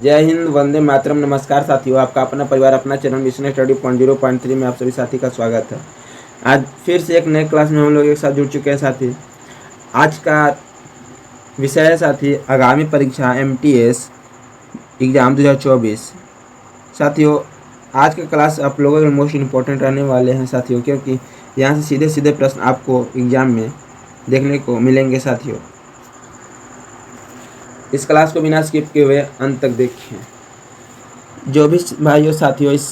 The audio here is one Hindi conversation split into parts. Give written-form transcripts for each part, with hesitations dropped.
जय हिंद, वंदे मातरम। नमस्कार साथियों, आपका अपना परिवार अपना चैनल मिशन स्टडी 0.3 में आप सभी साथी का स्वागत है। आज फिर से एक नए क्लास में हम लोग एक साथ जुड़ चुके हैं साथी। आज का विषय है साथी आगामी परीक्षा MTS एग्ज़ाम 2024। साथियों, आज का क्लास आप लोगों के मोस्ट इम्पोर्टेंट रहने वाले हैं साथियों, क्योंकि यहाँ से सीधे सीधे प्रश्न आपको एग्ज़ाम में देखने को मिलेंगे साथियों। इस क्लास को बिना स्किप किए हुए अंत तक देखें। जो भी भाइयों साथियों इस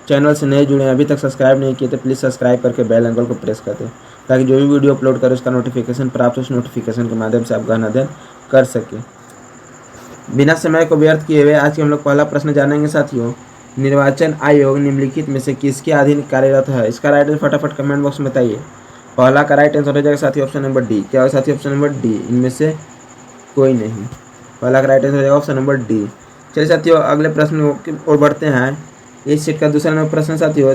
चैनल से नए जुड़े हैं, अभी तक सब्सक्राइब नहीं किए तो प्लीज़ सब्सक्राइब करके बेल आइकन को प्रेस कर दें, ताकि जो भी वीडियो अपलोड करें उसका नोटिफिकेशन प्राप्त हो। उस नोटिफिकेशन के माध्यम से आप गहन अध्ययन कर सकें। बिना समय को व्यर्थ किए हुए आज के हम लोग पहला प्रश्न जानेंगे साथियों। निर्वाचन आयोग निम्नलिखित में से किसके अधीन कार्यरत है? इसका राइट आंसर फटाफट कमेंट बॉक्स में बताइए। पहला का राइट आंसर हो जाएगा साथियों ऑप्शन नंबर डी। क्या हो साथियों? ऑप्शन नंबर डी, इनमें से कोई नहीं। पहला का राइट आंसर हो जाएगा ऑप्शन नंबर डी। चलिए साथियों, अगले प्रश्न की ओर बढ़ते हैं। इस सेट का दूसरा नंबर प्रश्न साथियों,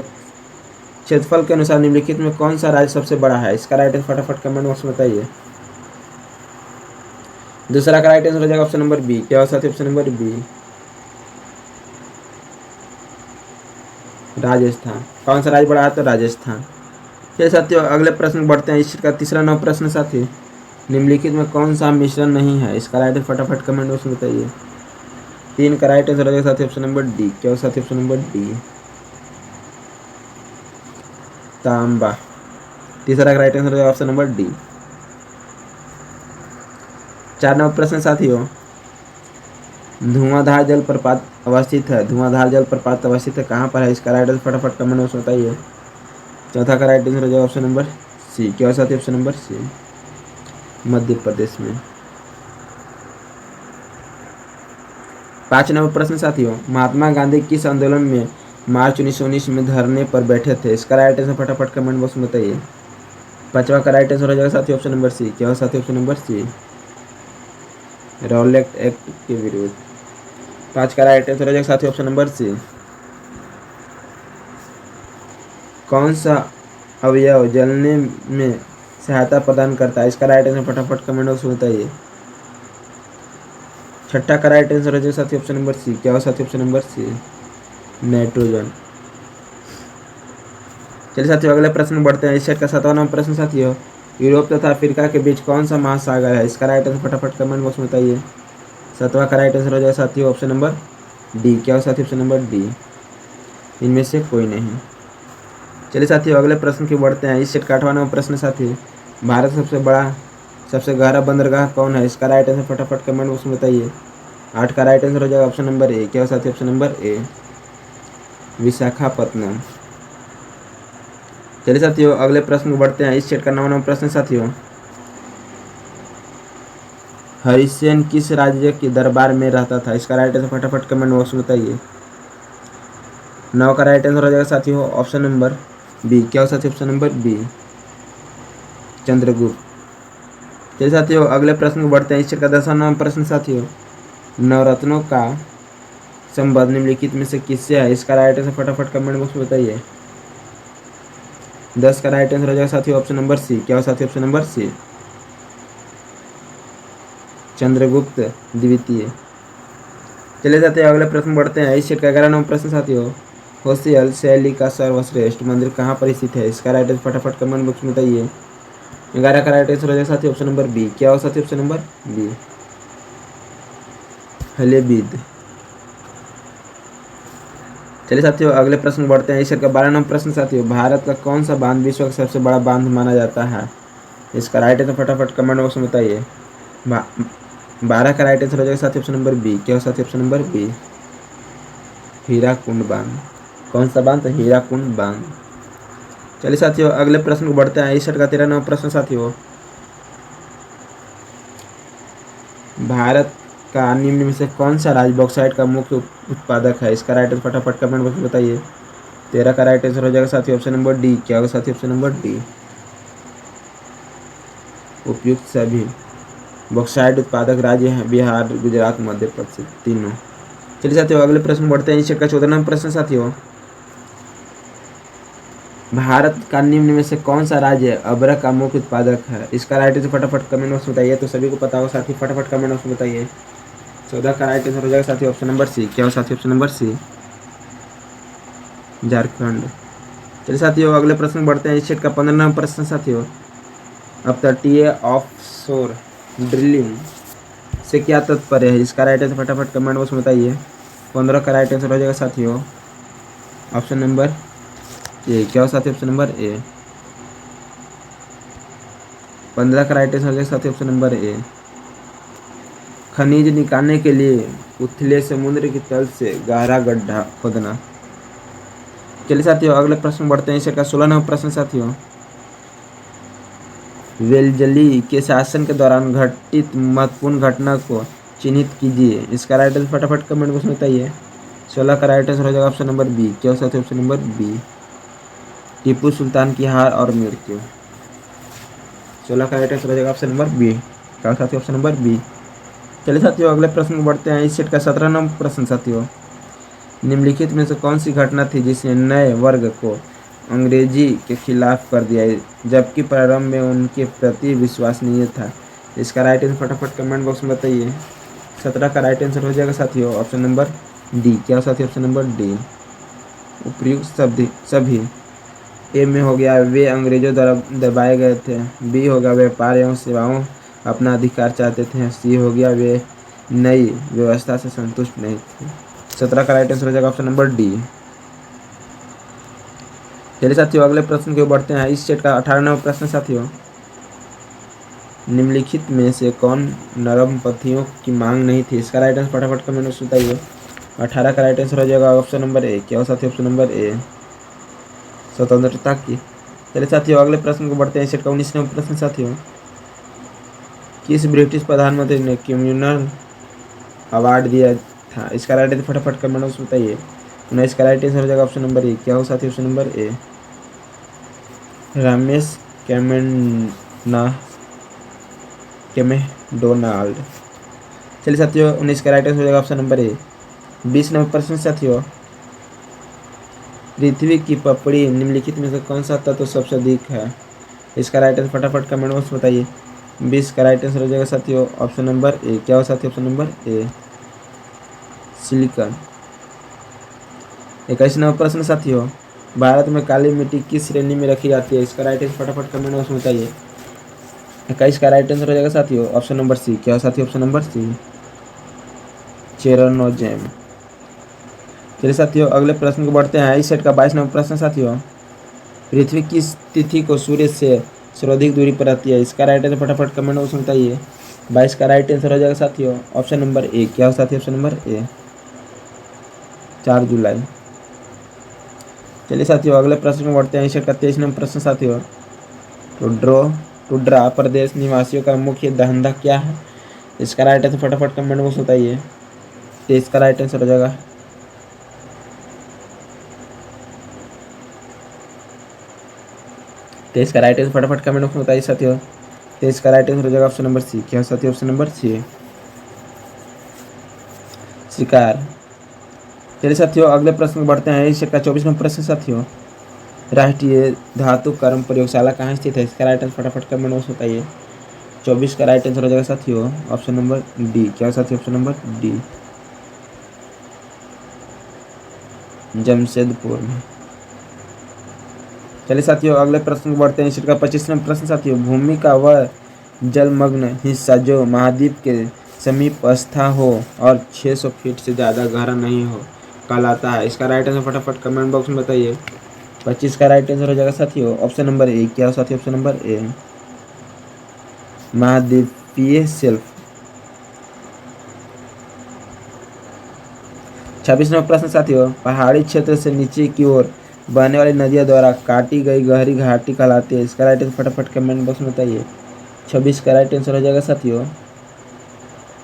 क्षेत्रफल के अनुसार निम्नलिखित में कौन सा राज्य सबसे बड़ा है? इसका राइट आंसर फटाफट कमेंट बॉक्स में बताइए। दूसरा का राइट आंसर हो जाएगा ऑप्शन नंबर बी। क्या हो साथियों? Option number B, Rajasthan. कौन सा राज्य बड़ा है? तो राजस्थान। चलिए साथियों, अगले प्रश्न बढ़ते हैं। इस सेट का तीसरा नंबर प्रश्न साथी, निम्नलिखित में कौन सा मिश्रण नहीं है? इसका राइट आंसर फटाफट कमेंट बॉक्स में बताइए। 3 का राइट आंसर हो जाएगा साथी ऑप्शन नंबर डी। क्या हो साथी? ऑप्शन नंबर डी, तांबा। तीसरा का राइट आंसर हो जाएगा ऑप्शन नंबर डी। 4 नंबर प्रश्न साथियों, धुआंधार जलप्रपात अवस्थित है। धुआंधार जलप्रपात अवस्थित है कहाँ पर है? इसका राइट आंसर फटाफट कमेंट बॉक्स में बताइए। चौथा का राइट आंसर हो जाएगा ऑप्शन नंबर सी। क्या हो साथी? ऑप्शन नंबर सी, मध्य प्रदेश में। 5 नंबर प्रश्न साथियों, महात्मा गांधी किस आंदोलन में मार्च 1919 में धरने पर बैठे थे? इसका राइट आंसर फटाफट कमेंट बॉक्स में बताइए। 5वां का राइट आंसर हो जाएगा साथी ऑप्शन नंबर सी। क्या हो साथी? Option number C, Rowlatt act के विरुद्ध। 5 का राइट आंसर हो जाएगा साथी ऑप्शन नंबर सी। कौन सा अवयव जलने में सहायता प्रदान करता है? इसका राइट आंसर फटाफट कमेंट बॉक्स में बताइए। 6ठा का राइट आंसर हो जाएगा साथी ऑप्शन नंबर सी। क्या हो साथी? Option number C, nitrogen. चलिए साथियों, अगले प्रश्न बढ़ते हैं। इस सेट का 7वां नंबर प्रश्न साथियों, यूरोप तथा अफ्रीका के बीच कौन सा महासागर है? इसका राइट आंसर फटाफट कमेंट बॉक्स में बताइए। 7वां का राइट आंसर हो जाएगा साथियों ऑप्शन नंबर डी। क्या हो साथियों? ऑप्शन नंबर डी, इनमें से कोई नहीं। चलिए साथियों, अगले प्रश्न की बढ़ते हैं। इस सेट का 8वां नंबर प्रश्न साथियों, भारत सबसे गहरा बंदरगाह कौन है? इसका राइट आंसर फटाफट कमेंट बॉक्स में बताइए। 8 का राइट आंसर हो जाएगा ऑप्शन नंबर ए। क्या हो साथियों? ऑप्शन नंबर ए, विशाखापत्तनम। चलिए साथियों, अगले प्रश्न को बढ़ते हैं। इस सेट का 9वां नंबर प्रश्न साथियों, हरिसेन किस राज्य के दरबार में रहता था? इसका राइट आंसर फटाफट कमेंट बॉक्स में बताइए। 9 का राइट आंसर हो जाएगा साथियों ऑप्शन नंबर बी। क्या हो साथियों? Option number B, Chandragupta. चलिए साथियों, अगले प्रश्न को बढ़ते हैं। इस सेट का 10वां नंबर प्रश्न साथियों, नवरत्नों का संबंध निम्नलिखित में से किससे है? इसका राइट आंसर फटाफट कमेंट बॉक्स में बताइए। 10 का राइट आंसर हो जाएगा साथियों ऑप्शन नंबर सी। क्या हो साथियों? ऑप्शन नंबर सी, चंद्रगुप्त द्वितीय। चलिए साथियों, अगले प्रश्न बढ़ते हैं। इस सेट का 11वां नंबर प्रश्न साथियों, होसियल शैली का सर्वश्रेष्ठ मंदिर कहाँ पर स्थित है? इसका राइट आंसर फटाफट कमेंट बॉक्स में बताइए। 11 का राइट आंसर हो जाएगा साथियों ऑप्शन नंबर बी। क्या हो साथियों? Option number B, Halebid. चलिए साथियों, अगले प्रश्न बढ़ते हैं। इस सेट का 12वां नंबर प्रश्न साथियों, भारत का कौन सा बांध विश्व का सबसे बड़ा बांध माना जाता है? इसका राइट आंसर फटाफट कमेंट बॉक्स में बताइए। 12 का राइट आंसर हो जाएगा साथियों ऑप्शन नंबर बी। क्या हो साथियों? ऑप्शन नंबर बी, हीराकुंड बांध। कौन सा बांध? हीराकुंड बांध। चलिए साथियों, अगले प्रश्न को बढ़ते हैं। इस सेट का 13वां नंबर प्रश्न साथियों, भारत का निम्न में से कौन सा राज्य बॉक्साइट का मुख्य उत्पादक है? इसका राइट आंसर फटाफट कमेंट बॉक्स में बताइए। 13 का राइट आंसर हो जाएगा साथियों ऑप्शन नंबर डी। क्या होगा साथियों? ऑप्शन नंबर डी, उपयुक्त सभी बॉक्साइट उत्पादक राज्य हैं बिहार, गुजरात, मध्य प्रदेश, तीनों। चलिए साथियों, अगले प्रश्न बढ़ते हैं। इस सेट का 14वां नंबर प्रश्न साथियों, भारत का निम्न में से कौन सा राज्य अबरक का मुख्य उत्पादक है? इसका राइट आंसर फटाफट कमेंट बॉक्स में बताइए। तो सभी को पता होगा साथी, फटाफट कमेंट बॉक्स में बताइए। 14 का राइट आंसर हो जाएगा साथियों ऑप्शन नंबर सी। क्या हो साथियों ऑप्शन नंबर सी, झारखंड। चलिए साथियों अगले प्रश्न बढ़ते हैं। इस सेट का 15वां प्रश्न साथियों, अब तटीय ऑफशोर ड्रिलिंग से क्या तात्पर्य है? इसका राइट आंसर फटाफट कमेंट बॉक्स में बताइए। 15 का राइट आंसर हो जाएगा साथियों ऑप्शन नंबर ए। क्या हो साथियों ऑप्शन नंबर ए। 15 का राइट आंसर हो जाएगा साथियों ऑप्शन नंबर ए। खनिज निकालने के लिए उथले समुद्र की तल से गहरा गड्ढा खोदना। चलिए साथियों अगले प्रश्न बढ़ते हैं। इसका 16वां प्रश्न साथियों, वेलजली के शासन के दौरान घटित महत्वपूर्ण घटना को चिन्हित कीजिए। इसका राइट आंसर फटाफट कमेंट बॉक्स में बताइए। 16 का राइट आंसर हो जाएगा ऑप्शन नंबर बी। क्या हो साथियों option number B, Tipu Sultan की हार और मृत्यु। 16 का राइट आंसर हो जाएगा ऑप्शन नंबर बी। क्या हो साथियों ऑप्शन नंबर बी। चलिए साथियों अगले प्रश्न में बढ़ते हैं। इस सेट का 17वां प्रश्न साथियों, निम्नलिखित में से कौन सी घटना थी जिसने नए वर्ग को अंग्रेजी के खिलाफ कर दिया जबकि प्रारंभ में उनके प्रति विश्वसनीय था? इसका राइट आंसर फटाफट कमेंट बॉक्स में बताइए। 17 का राइट आंसर हो जाएगा साथियों ऑप्शन नंबर डी। क्या साथियों ऑप्शन नंबर डी, उपयुक्त शब्द सभी। ए में हो गया वे अंग्रेजों द्वारा दबाए गए थे। बी हो गया व्यापार एवं सेवाओं अपना अधिकार चाहते थे। सी हो गया वे नई व्यवस्था से संतुष्ट नहीं थे। 17 का राइट आंसर हो जाएगा ऑप्शन नंबर डी। चलिए साथियों अगले प्रश्न की ओर बढ़ते हैं। इस सेट का 18वां प्रश्न साथियों, निम्नलिखित में से कौन नरम पथियों की मांग नहीं थी? इसका राइट आंसर फटाफट कमेंट में बताइए। 18 का राइट आंसर हो जाएगा ऑप्शन नंबर ए। क्या हो साथियों ऑप्शन नंबर ए, स्वतंत्रता की। चलिए साथियों अगले प्रश्न को बढ़ते हैं। इस सेट का 19वां प्रश्न साथियों, किस ब्रिटिश प्रधानमंत्री ने कम्युनल अवार्ड दिया था? इसका राइट आंसर फटाफट कमेंट में बताइए। 19 का राइट आंसर हो जाएगा ऑप्शन नंबर ए। क्या हो साथियों ऑप्शन नंबर ए, रमेश कैमेडोनाल्ड। चलिए साथियों 19 का राइट आंसर हो जाएगा ऑप्शन नंबर ए। 20 नंबर प्रश्न साथियों, पृथ्वी की पपड़ी निम्नलिखित में से कौन सा तत्व सबसे अधिक है? इसका राइट आंसर फटाफट कमेंट बॉक्स में बताइए। 20 का राइट आंसर हो जाएगा साथियों ऑप्शन नंबर ए। क्या हो साथियों ऑप्शन नंबर ए, सिलिकॉन। 21 नंबर प्रश्न साथियों, भारत में काली मिट्टी किस श्रेणी में रखी जाती है? इसका राइट आंसर फटाफट कमेंट बॉक्स में बताइए। 21 का राइट आंसर हो जाएगा साथियों ऑप्शन नंबर सी। क्या हो साथियों ऑप्शन नंबर सी, चेरनोजेम। चलिए साथियों अगले प्रश्न को बढ़ते हैं। इस सेट का 22 नंबर प्रश्न साथियों, पृथ्वी किस तिथि को सूर्य से सर्वाधिक दूरी पर रहती है? इसका राइट आंसर फटाफट कमेंट बॉक्स में बताइए। 22 का राइट आंसर हो जाएगा साथियों ऑप्शन नंबर ए। क्या हो साथियों ऑप्शन नंबर ए, 4 जुलाई। चलिए साथियों अगले प्रश्न में बढ़ते हैं। इस सेट का 23 नंबर प्रश्न साथियों, टुड्रा प्रदेश निवासियों का मुख्य धंधा क्या है? इसका राइट आंसर फटाफट कमेंट बॉक्स में बताइए। 23 का राइट आंसर हो जाएगा 23 का राइट आंसर फटाफट कमेंट बॉक्स में बताइए साथियों। 23 का राइट आंसर हो जाएगा ऑप्शन नंबर सी। क्या साथियों ऑप्शन नंबर सी, शिकार। चलिए साथियों अगले प्रश्न में बढ़ते हैं। इस सेट का 24 नंबर प्रश्न साथियों, राष्ट्रीय धातु कर्म प्रयोगशाला कहाँ स्थित है? इसका राइट आंसर फटाफट कमेंट बॉक्स में बताइए। 24 का राइट आंसर हो जाएगा साथियों ऑप्शन नंबर डी। क्या साथियों ऑप्शन नंबर डी, जमशेदपुर में। चलिए साथियों अगले प्रश्न को बढ़ते हैं। इस का 25 नंबर प्रश्न साथियों, भूमि का वह जलमग्न हिस्सा जो महाद्वीप के समीप स्थित हो और 600 फीट से ज़्यादा गहरा नहीं हो कहलाता है? इसका राइट आंसर फटाफट कमेंट बॉक्स में बताइए। 25 का राइट आंसर हो जाएगा साथियों ऑप्शन नंबर ए। क्या हो साथियों ऑप्शन नंबर ए, महाद्वीपीय शेल्फ। 26 नंबर प्रश्न साथियों, पहाड़ी क्षेत्र से नीचे की ओर बहने वाली नदियों द्वारा काटी गई गहरी घाटी कहलाती है? इसका राइट आंसर फटाफट कमेंट बॉक्स में बताइए। 26 का राइट आंसर हो जाएगा साथियों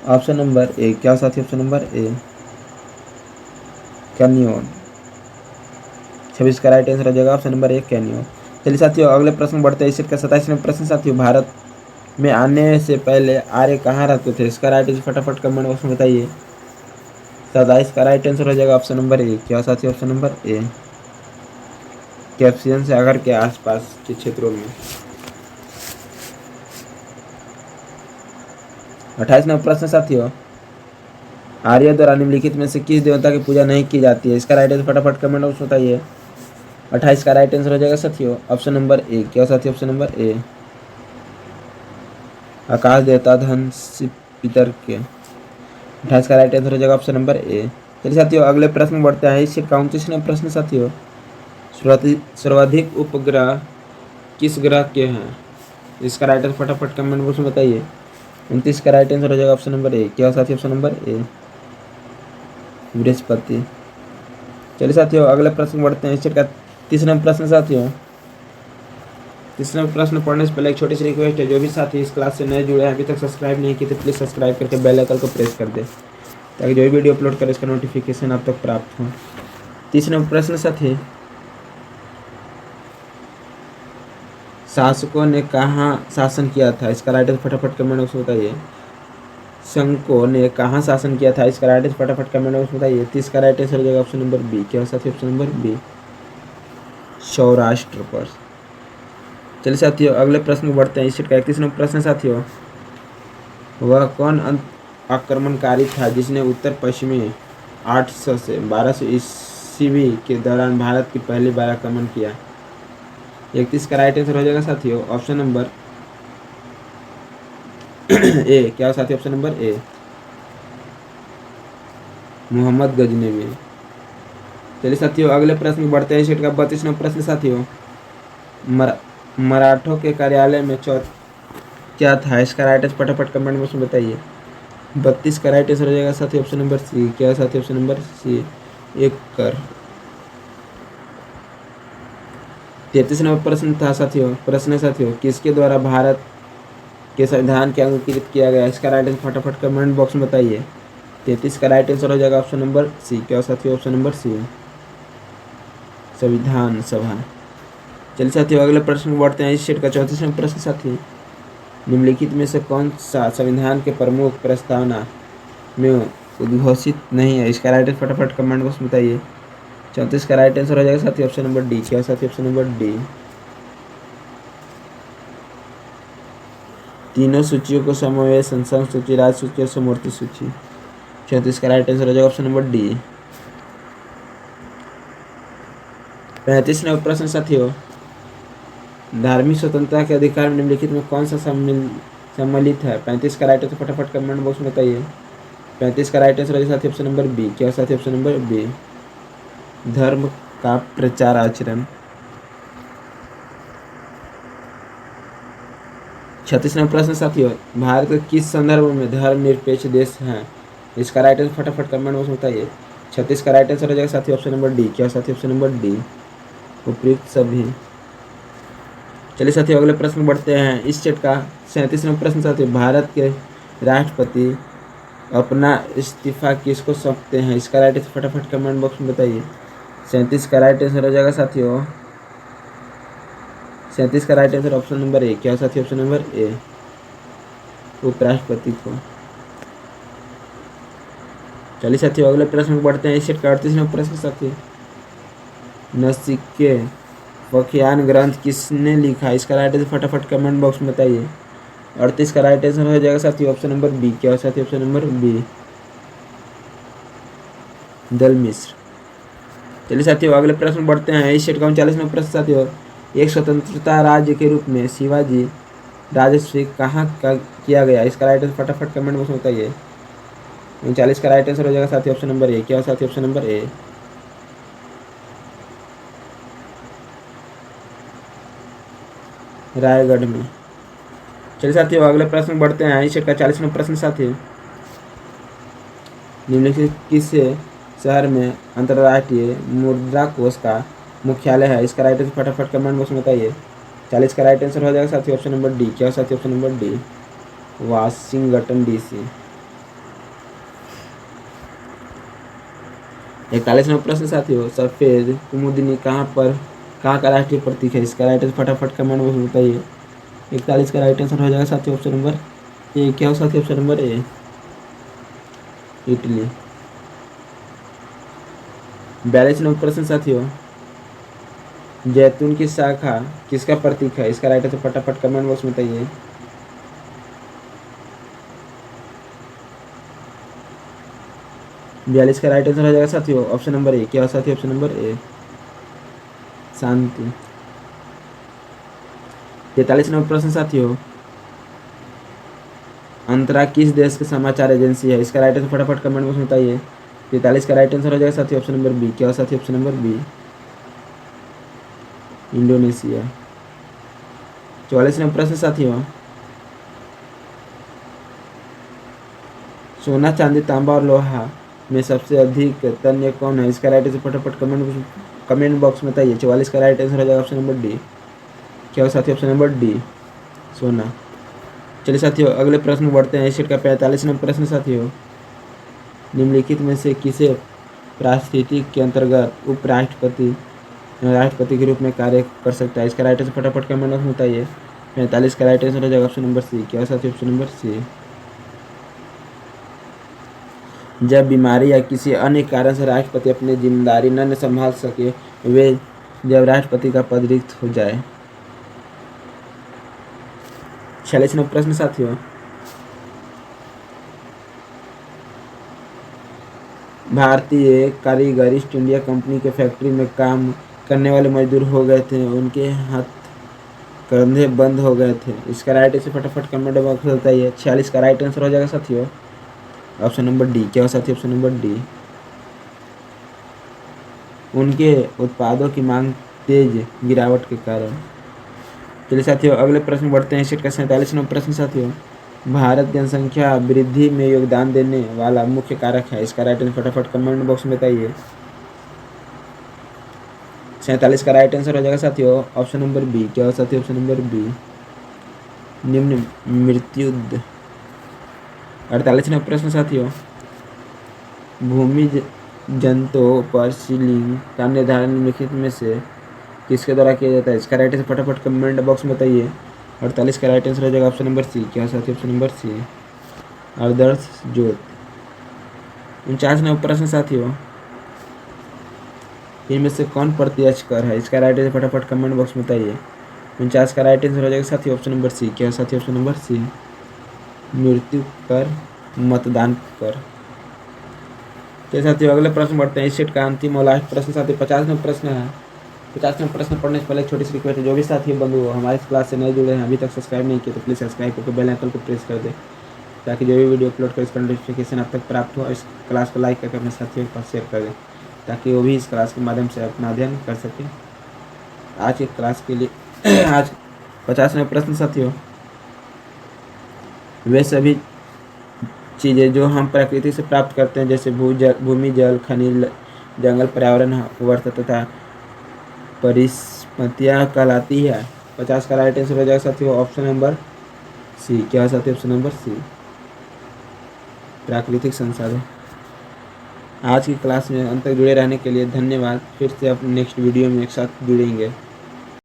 ऑप्शन नंबर ए। क्या हो साथियों ऑप्शन नंबर ए, कैनियोन। 26 का राइट आंसर हो जाएगा ऑप्शन नंबर ए, कैनियोन। चलिए साथियों अगले प्रश्न बढ़ते हैं। इस का 27 नंबर प्रश्न साथियों, भारत में आने से पहले आर्य कहाँ रहते थे? इसका राइट आंसर फटाफट कमेंट बॉक्स में बताइए। 27 का राइट आंसर हो जाएगा ऑप्शन नंबर ए। क्या साथियों ऑप्शन नंबर ए, कैस्पियन सागर के आसपास के क्षेत्रों में। 28 नंबर प्रश्न साथियों, आर्य द्वारा निम्नलिखित में से किस देवता की पूजा नहीं की जाती है? इसका राइट आंसर फटाफट कमेंट बॉक्स में बताइए। 28 का राइट आंसर हो जाएगा साथियों ऑप्शन नंबर ए। क्या साथियों? ऑप्शन नंबर ए, आकाश देवता धन शिव पितर के। 28 का राइट आंसर हो जाएगा ऑप्शन नंबर ए। चलिए साथियों अगले प्रश्न में बढ़ते हैं। इससे 29वां प्रश्न साथियों, सर्वाधिक उपग्रह किस ग्रह के हैं? इसका राइट आंसर फटाफट कमेंट बॉक्स में बताइए। 29 का राइट आंसर हो जाएगा ऑप्शन नंबर ए। क्या साथियों? ऑप्शन नंबर ए, बृहस्पति। चलिए साथियों अगले प्रश्न बढ़ते हैं। इसका 3वां प्रश्न साथियों, 3वां प्रश्न पढ़ने से पहले एक छोटी सी रिक्वेस्ट है, जो भी साथी इस क्लास से नए जुड़े हैं अभी तक सब्सक्राइब नहीं किए तो प्लीज़ सब्सक्राइब करके बेल आइकन को प्रेस कर दे, ताकि जो भी वीडियो अपलोड करें इसका नोटिफिकेशन आप तक प्राप्त हो। 3वां प्रश्न साथी, शासकों ने कहाँ शासन किया था? इसका राइट आंसर फटाफट कमेंट बॉक्स में बताइए। शंको ने कहाँ शासन किया था? इसका राइट आंसर फटाफट कमेंट बॉक्स में बताइए। 30 का राइट आंसर हो जाएगा ऑप्शन नंबर बी। क्या साथी? ऑप्शन नंबर बी, सौराष्ट्र पर। चलिए साथियों अगले प्रश्न में बढ़ते हैं। इस का 31वां प्रश्न साथियों, वह कौन आक्रमणकारी था जिसने उत्तर पश्चिमी 800 से 1200 ईस्वी के दौरान भारत की पहली बार आक्रमण किया? 31 का राइट आंसर हो जाएगा साथियों ऑप्शन नंबर ए। क्या साथियों? Option number A, Mohammad Ghaznavi. चलिए साथियों अगले प्रश्न में बढ़ते हैं। इस का 32वां प्रश्न साथियों, मराठों के कार्यालय में क्या था? इसका राइट आंसर फटाफट कमेंट बॉक्स में बताइए। 32 का राइट आंसर हो जाएगा साथियों ऑप्शन नंबर सी। क्या साथियों? ऑप्शन नंबर सी, एक कर। 33वां प्रश्न था साथियों, प्रश्न साथियों, किसके द्वारा भारत के संविधान के अंगीकृत किया गया? इसका राइट आंसर फटाफट कमेंट बॉक्स में बताइए। 33 का राइट आंसर हो जाएगा ऑप्शन नंबर सी। क्या साथियों? ऑप्शन नंबर सी, संविधान सभा। चलिए साथियों अगले प्रश्न में बढ़ते हैं। इस सेट का 34वां प्रश्न साथियों, निम्नलिखित में से कौन सा संविधान के प्रमुख प्रस्तावना में उद्घोषित नहीं है? इसका राइट आंसर फटाफट कमेंट बॉक्स में बताइए। 34 का राइट आंसर हो जाएगा साथियों ऑप्शन नंबर डी। क्या साथियों? ऑप्शन नंबर डी, तीनों सूचियों को समावेश संसद सूची, राज्य सूची और समवर्ती सूची। 34 का राइट आंसर हो जाएगा ऑप्शन नंबर डी। 35वां प्रश्न साथियों, धार्मिक स्वतंत्रता के अधिकार में निम्नलिखित में कौन सा सम्मिलित है? 35 का राइट आंसर फटाफट कमेंट बॉक्स में बताइए। 35 का राइट आंसर हो जाएगा साथियों ऑप्शन नंबर बी। क्या साथियों? ऑप्शन नंबर बी, धर्म का प्रचार आचरण। 36वां प्रश्न साथियों, भारत के किस संदर्भ में धर्मनिरपेक्ष देश है? इसका राइट आंसर फटाफट कमेंट बॉक्स में बताइए। 36 का राइट आंसर हो जाएगा साथियों ऑप्शन नंबर डी। क्या साथियों? ऑप्शन नंबर डी, उपयुक्त सभी। चलिए साथियों अगले प्रश्न में बढ़ते हैं। इस सेट का 37वां प्रश्न साथियों, भारत के राष्ट्रपति अपना इस्तीफा किसको सौंपते हैं? इसका राइट आंसर फटाफट कमेंट बॉक्स में बताइए। 37 का राइट आंसर हो जाएगा साथियों, 37 का right answer option number A. क्या साथियों? ऑप्शन नंबर ए, उपराष्ट्रपति को। चलिए साथियों अगले प्रश्न में बढ़ते हैं। इस सेट का 38वां प्रश्न साथियों, नसिके व्याख्यान ग्रंथ किसने लिखा? इसका राइट आंसर फटाफट कमेंट बॉक्स में बताइए। 38 का राइट आंसर हो जाएगा साथियों ऑप्शन नंबर बी। क्या साथियों? ऑप्शन नंबर बी, दल मिश्र। चलिए साथियों अगले प्रश्न में बढ़ते हैं। इस सेट का 39वां प्रश्न साथियों, एक स्वतंत्रता राज्य के रूप में शिवाजी राजस्व कहाँ का किया गया? इसका राइट आंसर फटाफट कमेंट बॉक्स में बताइए। 39 का राइट आंसर हो जाएगा साथियों ऑप्शन नंबर ए। क्या साथियों? ऑप्शन नंबर ए, रायगढ़ में। चलिए साथियों अगले प्रश्न में बढ़ते हैं। इस सेट का 40वां प्रश्न साथियों, निम्नलिखित किस शहर में अंतर्राष्ट्रीय मुद्रा कोष का मुख्यालय है? इसका राइट आंसर फटाफट कमेंट बॉक्स में बताइए। 40 का राइट आंसर हो जाएगा साथियों ऑप्शन नंबर डी। क्या साथियों? Option number D, Washington DC. 41वां प्रश्न साथियों, सफेद कुमुदिनी कहाँ का राष्ट्रीय प्रतीक है? इसका राइट आंसर फटाफट कमेंट बॉक्स में बताइए। 41 का राइट आंसर हो जाएगा साथियों ऑप्शन नंबर ए। क्या हो साथियों? Option number A, Italy. 42वां प्रश्न साथियों, जैतून की शाखा किसका प्रतीक है? इसका राइट आंसर फटाफट कमेंट बॉक्स में बताइए। 42 का राइट आंसर हो जाएगा साथियों ऑप्शन नंबर ए। क्या हो साथियों ऑप्शन नंबर ए शांति। 43 नंबर प्रश्न साथियों, अंतरा किस देश की समाचार एजेंसी है? इसका राइट आंसर फटाफट कमेंट बॉक्स में बताइए। 43 का राइट आंसर हो जाएगा साथियों ऑप्शन नंबर बी। क्या हो साथियों option number B Indonesia. 44 number प्रश्न साथियों, सोना चांदी तांबा और लोहा में सबसे अधिक तन्य कौन है? इसका राइट आंसर फटाफट कमेंट बॉक्स में बताइए। 44 का राइट आंसर हो जाएगा ऑप्शन नंबर डी। क्या हो साथियों ऑप्शन नंबर डी सोना। चलिए साथियों अगले प्रश्न बढ़ते हैं। इस का 45 नंबर प्रश्न साथियों, निम्नलिखित में से किसे पारिस्थितिकी के अंतर्गत राष्ट्रपति के रूप में कार्य कर सकता है? इसका राइट आंसर फटाफट कमेंट बॉक्स में बताइए। 45 का राइट आंसर हो जाएगा ऑप्शन नंबर सी। क्या हो साथियों ऑप्शन नंबर सी जब बीमारी या किसी अन्य कारण से राष्ट्रपति अपनी जिम्मेदारी न संभाल सके, वे जब राष्ट्रपति का पद रिक्त हो जाए। 46 नंबर प्रश्न साथियों, भारतीय कारीगर ईस्ट इंडिया कंपनी के फैक्ट्री में काम करने वाले मजदूर हो गए थे, उनके हाथ कंधे बंद हो गए थे। इसका राइट आंसर फटाफट कमेंट बॉक्स में बताइए। 46 का राइट आंसर हो जाएगा साथियों ऑप्शन नंबर डी। क्या हो साथियों ऑप्शन नंबर डी उनके उत्पादों की मांग तेज गिरावट के कारण। चलिए साथियों अगले प्रश्न बढ़ते हैं। इस का 47 नंबर प्रश्न साथियों, भारत जनसंख्या वृद्धि में योगदान देने वाला मुख्य कारक है? इसका राइट आंसर फटाफट कमेंट बॉक्स में बताइए। 47 का राइट आंसर हो जाएगा साथियों ऑप्शन नंबर बी। क्या हो साथियों ऑप्शन नंबर बी निम्न मृत्यु। 48 नंबर प्रश्न साथियों, भूमि जंतुओं पर सीलिंग का निर्धारण निम्नलिखित में से किसके द्वारा किया जाता है? इसका राइट आंसर फटाफट कमेंट बॉक्स में बताइए। 48 का राइट आंसर हो जाएगा ऑप्शन नंबर सी। क्या साथियों ऑप्शन नंबर सी आदर्श ज्योत। 49 नंबर प्रश्न साथियों, इनमें से कौन प्रत्यक्ष कर है? इसका राइट आंसर फटाफट कमेंट बॉक्स में बताइए। 49 का राइट आंसर हो जाएगा साथियों ऑप्शन नंबर सी। क्या साथियों ऑप्शन नंबर सी मृत्यु कर मतदान कर। तो साथियों अगले प्रश्न बढ़ते हैं। इस सेट का अंतिम और लास्ट प्रश्न साथियों 50 नंबर प्रश्न है। 50 नंबर प्रश्न पढ़ने से पहले एक छोटी सी रिक्वेस्ट है, जो भी साथी बंधु हमारे इस क्लास से नए जुड़े हैं अभी तक सब्सक्राइब नहीं किए तो प्लीज़ सब्सक्राइब करके बेल आइकन को प्रेस कर दें, ताकि जो भी वीडियो अपलोड करें इसका नोटिफिकेशन आप तक प्राप्त हो। इस क्लास को लाइक करके अपने साथियों के पास शेयर कर दें, ताकि वो भी इस क्लास के माध्यम से अपना अध्ययन कर सकें। आज के क्लास के लिए आज 50 नंबर प्रश्न साथियों, वे सभी चीज़ें जो हम प्रकृति से प्राप्त करते हैं जैसे भूमि जल खनिज जंगल पर्यावरण वर्ष तथा परिसंपत्तियाँ कहलाती है। 50 का राइट आंसर हो जाएगा साथियों ऑप्शन नंबर सी। क्या है साथियों ऑप्शन नंबर सी प्राकृतिक संसाधन। आज की क्लास में अंत तक जुड़े रहने के लिए धन्यवाद। फिर से अब नेक्स्ट वीडियो में एक साथ जुड़ेंगे।